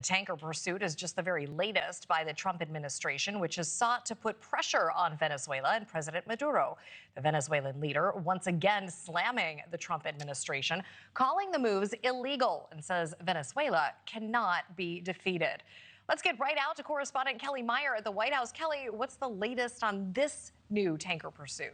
Tanker pursuit is just the very latest by the Trump administration, which has sought to put pressure on Venezuela and President Maduro. The Venezuelan leader once again slamming the Trump administration, calling the moves illegal, and says Venezuela cannot be defeated. Let's get right out to correspondent Kelly Meyer at the White House. Kelly, what's the latest on this new tanker pursuit?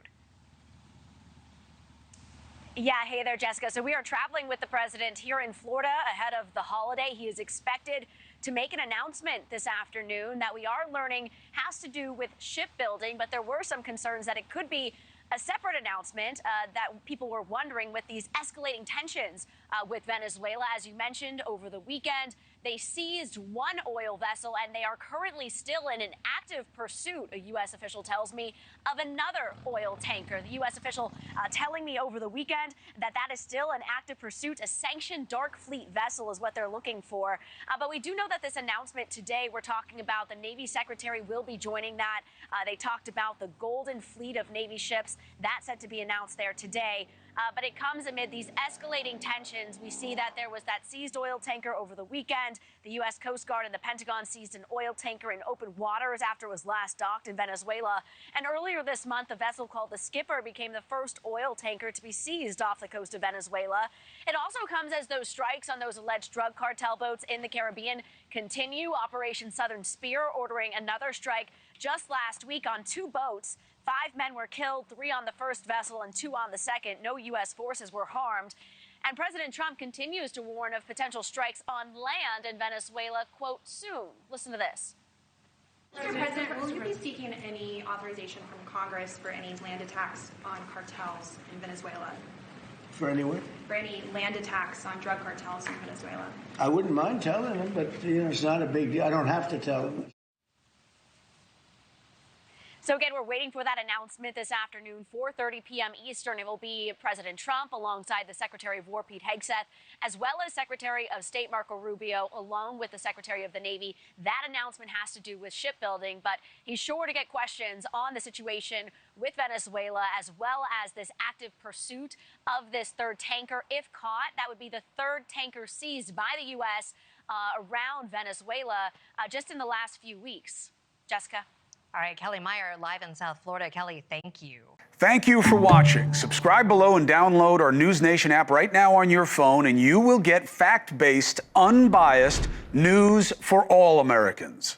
Yeah, hey there, Jessica. So we are traveling with the president here in Florida ahead of the holiday. He is expected to make an announcement this afternoon that we are learning has to do with shipbuilding, but there were some concerns that it could be a separate announcement that people were wondering with these escalating tensions with Venezuela. As you mentioned, over the weekend, they seized one oil vessel, and they are currently still in an active pursuit, a U.S. official tells me, of another oil tanker. The U.S. official telling me over the weekend that that is still an active pursuit. A sanctioned dark fleet vessel is what they're looking for. But we do know that this announcement today, we're talking about the Navy Secretary will be joining that. They talked about the Golden Fleet of Navy ships. That's set to be announced there today. But it comes amid these escalating tensions. We see that there was that seized oil tanker over the weekend. The U.S. Coast Guard and the Pentagon seized an oil tanker in open waters after it was last docked in Venezuela. And earlier this month, a vessel called the Skipper became the first oil tanker to be seized off the coast of Venezuela. It also comes as those strikes on those alleged drug cartel boats in the Caribbean continue. Operation Southern Spear ordering another strike just last week on 2 boats. 5 men were killed, 3 on the first vessel and 2 on the second. No U.S. forces were harmed. And President Trump continues to warn of potential strikes on land in Venezuela, quote, soon. Listen to this. Mr. President, will you be seeking any authorization from Congress for any land attacks on cartels in Venezuela? For any what? For any land attacks on drug cartels in Venezuela? I wouldn't mind telling them, but it's not a big deal. I don't have to tell them. So again, we're waiting for that announcement this afternoon, 4:30 p.m. Eastern. It will be President Trump alongside the Secretary of War, Pete Hegseth, as well as Secretary of State Marco Rubio, along with the Secretary of the Navy. That announcement has to do with shipbuilding, but he's sure to get questions on the situation with Venezuela, as well as this active pursuit of this third tanker. If caught, that would be the third tanker seized by the U.S. Around Venezuela just in the last few weeks. Jessica? All right, Kelly Meyer, live in South Florida. Kelly, thank you. Thank you for watching. Subscribe below and download our NewsNation app right now on your phone, and you will get fact-based, unbiased news for all Americans.